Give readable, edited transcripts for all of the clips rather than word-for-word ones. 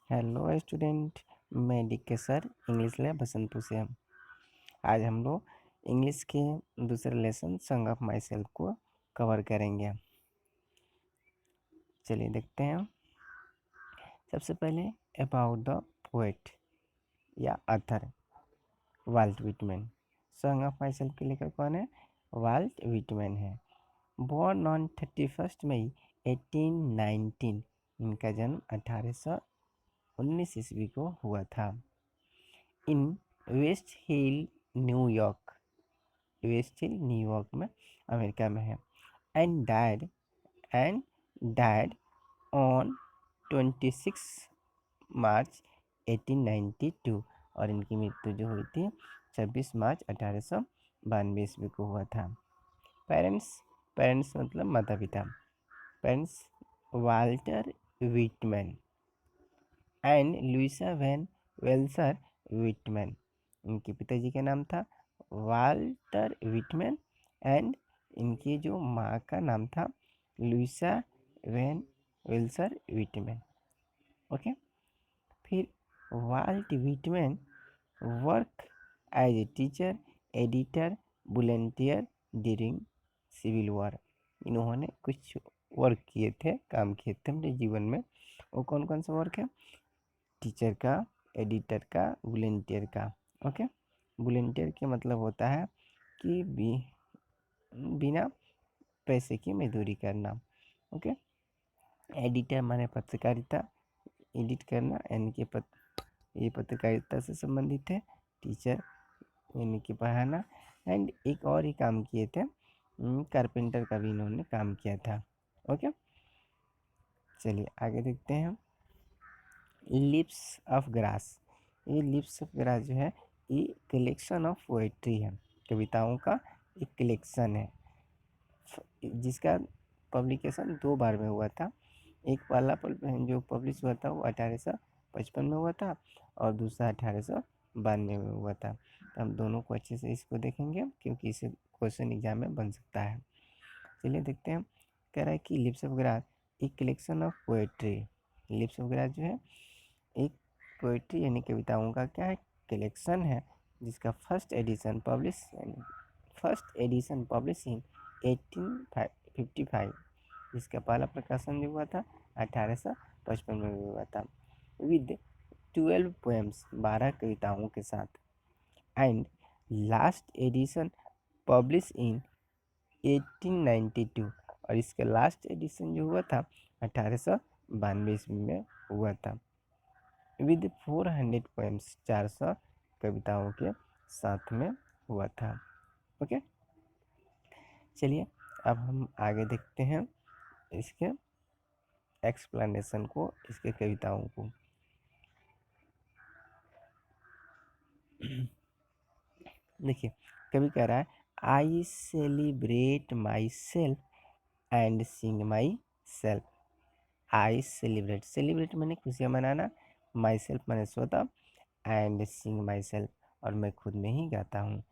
Hello student, मैं DK sir English lab Basantpur से। आज हम लोग इंग्लिश के दूसरे lesson song of myself को कवर करेंगे। चलिए देखते हैं। सबसे पहले अबाउट द पोएट या author Walt Whitman. Song of myself के लेखक कौन है? वाल्ट विटमैन है। बॉर्न ऑन 31 मई 1819, इनका जन्म 1819 ईस्वी को हुआ था in West Hill New York. West Hill New York में अमेरिका में है। एंड डायड ऑन 26 मार्च 1892, और इनकी मृत्यु जो हुई थी 26 मार्च 1892 ईस्वी को हुआ था। पेरेंट्स मतलब माता पिता। Parents Walter Whitman and Louisa Van Velsor Whitman. इनके पिताजी का नाम था वाल्टर विटमैन एंड इनकी जो माँ का नाम था Louisa Van Velsor Whitman. Okay. फिर Walt Whitman work as a teacher, editor, volunteer during civil war. इन्होंने कुछ वर्क किए थे, काम किए थे अपने जीवन में। वो कौन कौन सा वर्क है? टीचर का, एडिटर का, वॉलंटियर का। ओके। वॉलंटियर के मतलब होता है कि बिना पैसे की मजदूरी करना। ओके। एडिटर माने पत्रकारिता, एडिट करना यानी कि ये पत्रकारिता से संबंधित है। टीचर यानी कि पढ़ाना। एंड एक और ही काम किए थे, कारपेंटर का भी इन्होंने काम किया था। ओके। चलिए आगे देखते हैं। Lips of grass. ये लिप्स ऑफ ग्रास जो है ये कलेक्शन ऑफ पोएट्री है, कविताओं का एक कलेक्शन है जिसका पब्लिकेशन 2 बार में हुआ था। एक वाला जो पब्लिश हुआ था वो 1855 में हुआ था और दूसरा 1892 में हुआ था। तो हम दोनों को अच्छे से इसको देखेंगे क्योंकि इसे क्वेश्चन एग्जाम में बन सकता है। चलिए देखते हैं। कह रहा है कि लिप्स ऑफ ग्रास एक collection of poetry. Lips of grass जो है एक पोएट्री यानी कविताओं का क्या है? कलेक्शन है, जिसका फर्स्ट एडिशन पब्लिश इन 1855। जिसका पहला प्रकाशन जो हुआ था 1855 में हुआ था। विद 12 पोएम्स, 12 कविताओं के साथ। And last addition publish in 1892, और इसका लास्ट एडिशन जो हुआ था 1892 ईस्वी में हुआ था। विद 400 पोएम्स, 400 कविताओं के साथ में हुआ था। ओके। चलिए अब हम आगे देखते हैं इसके एक्सप्लेनेशन को, इसके कविताओं को। देखिए कवि कह रहा है I celebrate my self and Singh my self. I celebrate मैंने खुशियाँ मनाना, माई सेल्फ मैंने स्वतः, एंड सिंग माई सेल्फ और मैं खुद में ही गाता हूँ।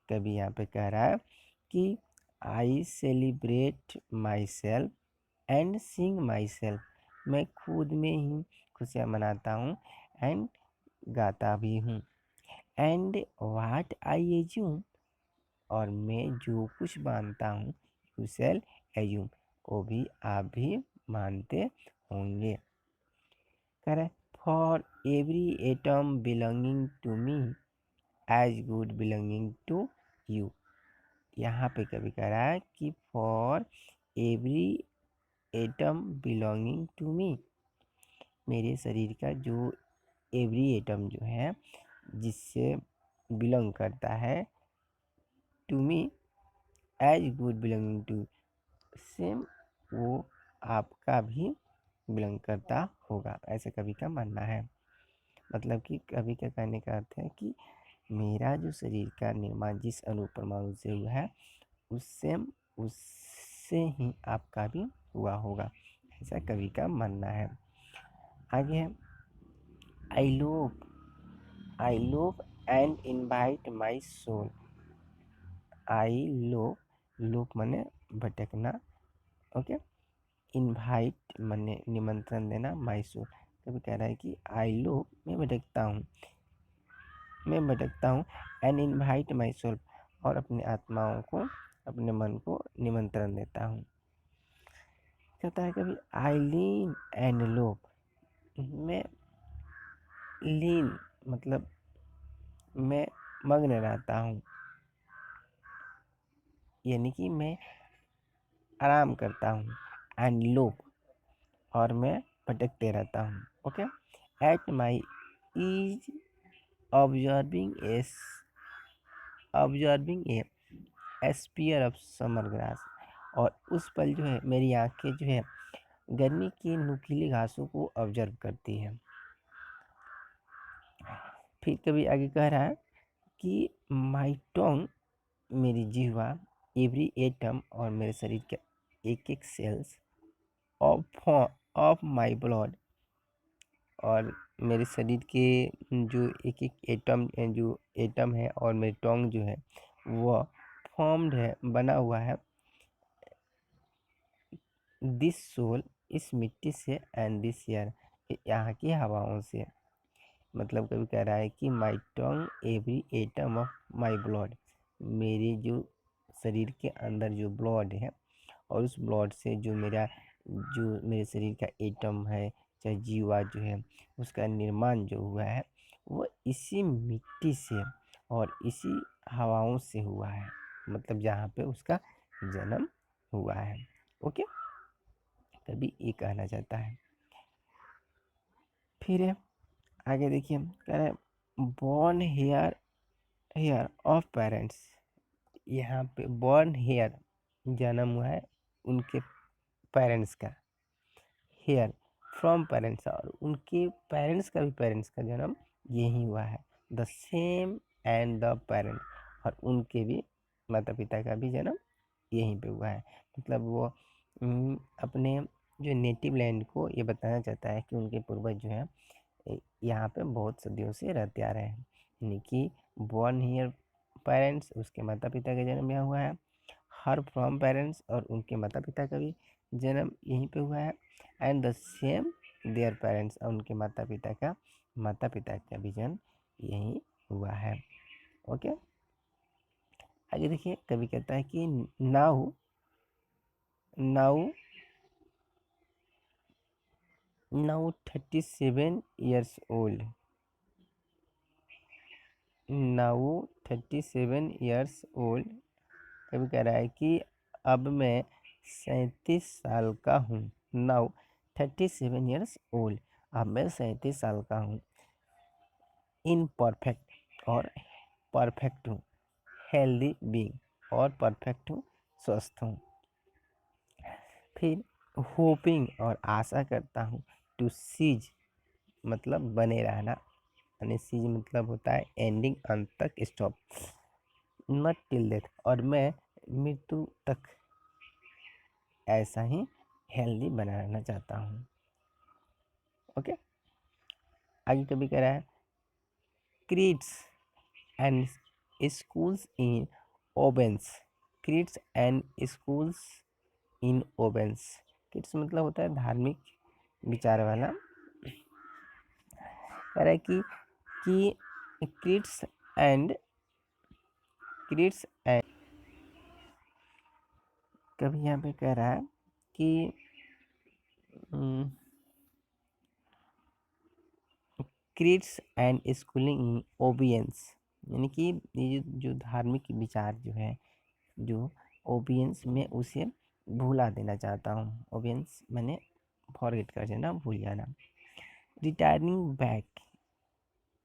कवि यहाँ पे कह रहा है कि I celebrate my self and Singh my self, मैं खुद में ही खुशियाँ मनाता हूँ एंड गाता भी हूँ। एंड वाट आई एज्यूम, और मैं जो कुछ मानता हूँ, यू शैल एज्यूम, वो भी आप भी मानते होंगे। कह रहे for every atom belonging to me as good belonging to you. यहाँ पे कभी कह रहा है कि for every atom belonging to me, मेरे शरीर का जो एवरी एटम जो है जिससे बिलोंग करता है to me as good belonging to, same वो आपका भी बिलोंग करता होगा, ऐसे कवि का मानना है। मतलब कि कवि का कहने का अर्थ है कि मेरा जो शरीर का निर्माण जिस अणु परमाणु से हुआ है उससे ही आपका भी हुआ होगा, ऐसा कवि का मानना है। आगे है I loaf and invite my soul. I loaf माने भटकना। ओके। इनवाइट माने निमंत्रण देना, माई सोल कभी कह रहा है कि आई लो, मैं भटकता हूँ एंड इनवाइट माई सेल्फ, और अपनी आत्माओं को, अपने मन को निमंत्रण देता हूँ। कहता है कभी आई लीन एंड लोप, मैं लीन मतलब मैं मग्न रहता हूँ, यानी कि मैं आराम करता हूँ, एंड लोप, और मैं भटकते रहता हूँ। Okay, at my ease observing a spear of summer grass, और उस पल जो है मेरी आंखें जो है गर्मी की नुकीली घासों को ऑब्जर्व करती है। फिर कभी आगे कह रहा है कि माई टोंग, मेरी जिह्वा, एवरी एटम, और मेरे शरीर के एक एक सेल्स ऑफ माई ब्लड, और मेरे शरीर के जो एक एक एटम है और मेरी टोंग जो है वह फॉर्म्ड है, बना हुआ है, दिस सोल, इस मिट्टी से, एंड दिस एयर, यहाँ की हवाओं से। मतलब कभी कह रहा है कि my tongue every atom of my blood, मेरे जो शरीर के अंदर जो ब्लड है, और उस ब्लड से जो मेरे शरीर का एटम है, चाहे जीवा जो है, उसका निर्माण जो हुआ है वो इसी मिट्टी से और इसी हवाओं से हुआ है, मतलब जहाँ पे उसका जन्म हुआ है। ओके, तभी ये कहना चाहता है। फिर आगे देखिए, कह रहे हैं बॉर्न हेयर ऑफ पेरेंट्स, यहाँ पे बॉर्न हेयर जन्म हुआ है उनके पेरेंट्स का, हेयर फ्रॉम पेरेंट्स, और उनके पेरेंट्स का भी, पेरेंट्स का जन्म यही हुआ है, the same and the parent, और उनके भी माता पिता का भी जन्म यहीं पे हुआ है। मतलब वो अपने जो नेटिव लैंड को ये बताना चाहता है कि उनके पूर्वज जो है यहाँ पे बहुत सदियों से रहते आ रहे हैं, यानी कि बॉर्न हियर पेरेंट्स, उसके माता पिता का जन्म यहाँ हुआ है, हर फ्रॉम पेरेंट्स, और उनके माता पिता का भी जन्म यहीं पे हुआ है, and the same their parents, और उनके माता पिता का भी जन्म यहीं हुआ है। ओके, आगे देखिए, कवि कहता है कि now now now 37 years old, now 37 years old, कभी कह रहा है कि अब मैं 37 साल का हूँ, नाउ 37 years old, अब मैं 37 साल का हूँ, इन परफेक्ट, और परफेक्ट हूँ, हेल्दी बीइंग, और परफेक्ट हूँ, स्वस्थ हूँ। फिर होपिंग, और आशा करता हूँ, टू सीज मतलब बने रहना, यानी सीज मतलब होता है एंडिंग, अंत तक, स्टॉप, नॉट टिल डेथ, और मैं मृत्यु तक ऐसा ही हेल्दी बना रहना चाहता हूँ। ओके, आगे कभी कह रहा है creeds and schools in abeyance, creeds and schools in abeyance, creeds मतलब होता है धार्मिक विचार वाला, कह रहा है कि क्रीड्स एंड कभी यहाँ पे कह रहा है कि क्रीड्स एंड स्कूलिंग इन ओबियंस, यानी कि ये जो धार्मिक विचार जो है, जो ओबियंस में उसे भुला देना चाहता हूँ, ओबियंस मैंने फॉरगेट कर देना, भूल जाना। Retiring back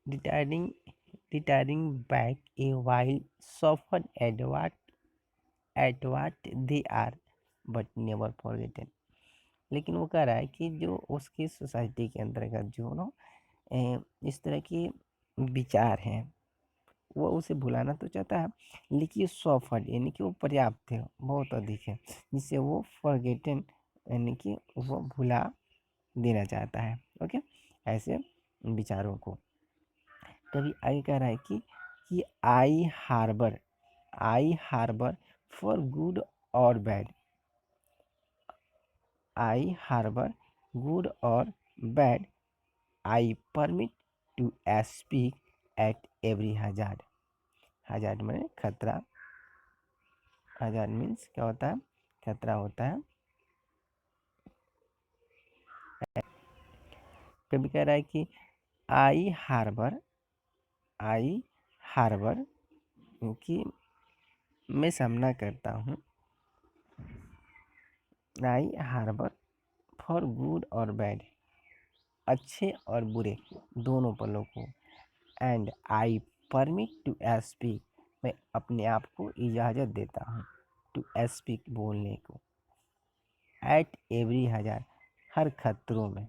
retiring retiring back a while suffered at what they are but never forgotten, लेकिन वो कह रहा है कि जो उसकी सोसाइटी के अंतर्गत जो ना इस तरह के विचार हैं वो उसे भुलाना तो चाहता है, लेकिन सॉफ्ट यानी कि वो पर्याप्त है, बहुत अधिक है, जिससे वो फॉरगेटन यानी कि वो भुला देना चाहता है। ओके, ऐसे विचारों को। कभी आगे कह रहा है कि आई हार्बर फॉर गुड और बैड, आई हार्बर गुड और bad I permit to speak at every hazard. Hazard में खतरा, हजार्ड मीन्स क्या होता है, खतरा होता है। कभी कह रहा है कि आई हार्बर कि मैं सामना करता हूँ, आई हार्बर फॉर गुड और बैड, अच्छे और बुरे दोनों पलों को, and I permit to speak, मैं अपने आप को इजाज़त देता हूँ, टू स्पीक बोलने को, एट एवरी हज़ार हर खतरों में,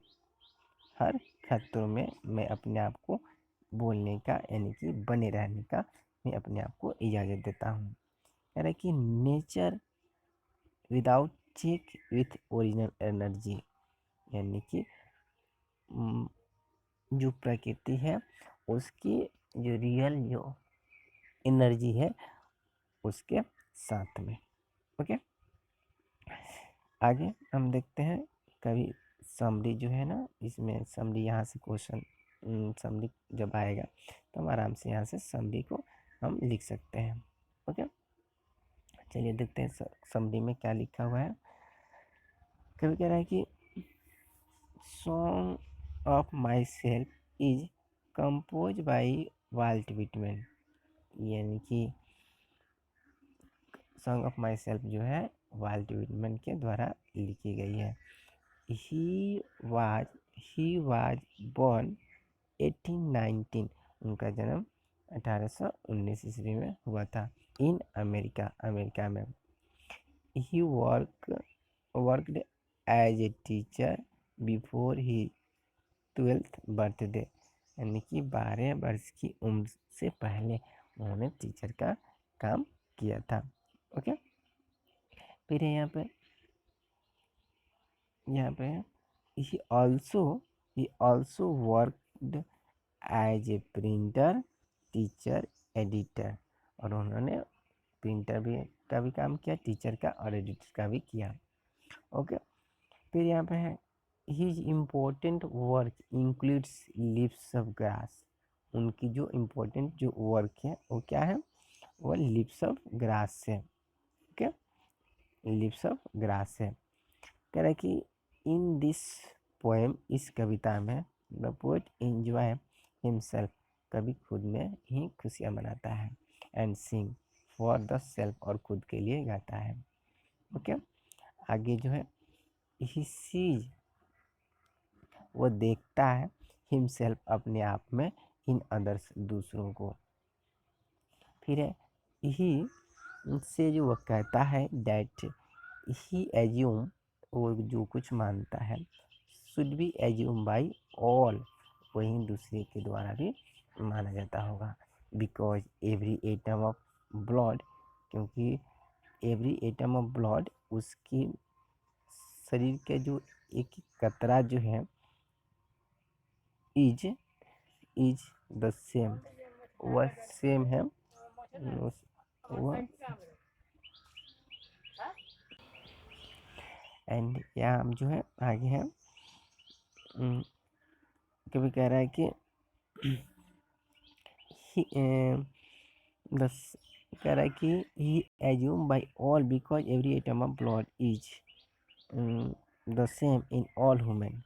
हर खतरों में मैं अपने आप को बोलने का यानी कि बने रहने का मैं अपने आप को इजाज़त देता हूँ। कह रहा है कि nature without check with original energy, यानी कि जो प्रकृति है उसकी जो रियल जो एनर्जी है उसके साथ में। ओके, आगे हम देखते हैं। कभी समरी जो है ना, इसमें समरी यहाँ से क्वेश्चन समरी जब आएगा तो हम आराम से यहाँ से समरी को हम लिख सकते हैं। ओके, चलिए देखते हैं समरी में क्या लिखा हुआ है। कभी कह रहा है कि song of myself is compose by Walt Whitman, यानी कि सॉन्ग ऑफ माई सेल्फ जो है वाल्ट विटमैन के द्वारा लिखी गई है। ही वाज बोर्न 1819, उनका जन्म 1819 ईस्वी में हुआ था, इन अमेरिका, अमेरिका में। He worked as a teacher before he 12th birthday, यानी कि 12 वर्ष की उम्र से पहले उन्होंने टीचर का काम किया था। ओके, फिर यहाँ पे he also worked as a printer, teacher, editor, और उन्होंने प्रिंटर का भी काम किया, टीचर का और एडिटर का भी किया। ओके, फिर यहाँ पे है his important work includes leaves of grass, उनकी जो इम्पोर्टेंट जो वर्क है वो क्या है, वो लीव्स ऑफ ग्रास से। ओके, लीव्स ऑफ ग्रास से कह रहा है कि इन दिस पोएम, इस कविता में द पोएट एंजॉय हिमसेल्फ, कवि खुद में ही खुशियाँ मनाता है, and sing for the self, और खुद के लिए गाता है। ओके, आगे जो है ही सीज, वो देखता है, हिमसेल्फ अपने आप में, इन अदर्स दूसरों को। फिर है ही से जो वह कहता है, दैट ही एज्यूम, वो जो कुछ मानता है, should be assume by all, वहीं दूसरे के द्वारा भी माना जाता होगा। Because every atom of blood, क्योंकि एवरी एटम ऑफ ब्लड, उसकी शरीर के जो एक कतरा जो है, इज द सेम, वह सेम है, वह एंड यहाँ जो है आगे है, कभी कह रहा है कि दस कह रहा है कि he assume by all because every atom of blood is the same in all human,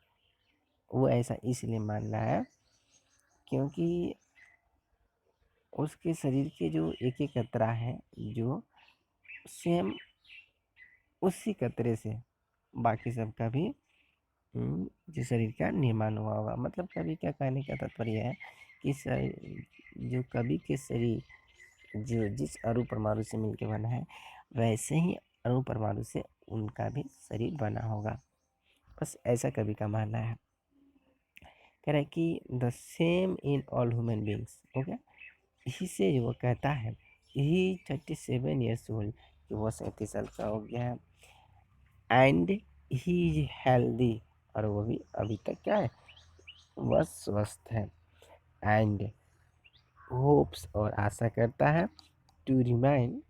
वो ऐसा इसलिए मान रहा है क्योंकि उसके शरीर के जो एक एक कतरा है जो सेम उसी कतरे से बाकी सबका भी जो शरीर का निर्माण हुआ होगा। मतलब कवि क्या कहने का तात्पर्य है कि जो कवि के शरीर जो जिस अणु परमाणु से मिलकर बना है, वैसे ही अणु परमाणु से उनका भी शरीर बना होगा, बस ऐसा कवि का मानना है। कह रहा है कि the same in all human beings. Okay, इसी से वो कहता है, ही 37 ईयर्स ओल्ड, कि वो 37 साल का हो गया है, एंड ही इज हेल्दी, और वो भी अभी तक क्या है, वह स्वस्थ है, एंड होप्स, और आशा करता है, to remain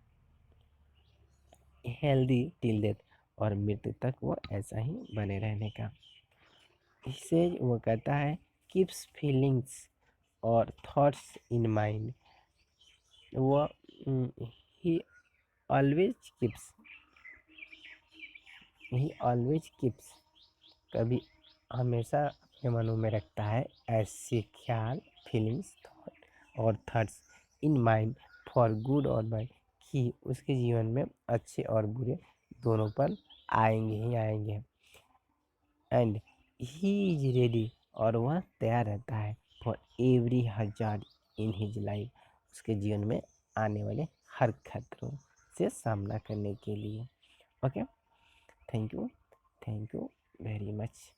healthy till death, और मृत्यु तक वो ऐसा ही बने रहने का। इससे वो कहता है कीप्स फीलिंग्स और थॉट्स इन माइंड। वो ही ऑलवेज कीप्स कभी हमेशा अपने मनों में रखता है ऐसे ख्याल, फीलिंग्स, थॉट और thoughts in mind for good और बैड, कि उसके जीवन में अच्छे और बुरे दोनों पल आएंगे ही आएंगे। एंड ही इज रेडी, और वह तैयार रहता है for every hazard in his life, उसके जीवन में आने वाले हर खतरों से सामना करने के लिए। Okay, thank you very much.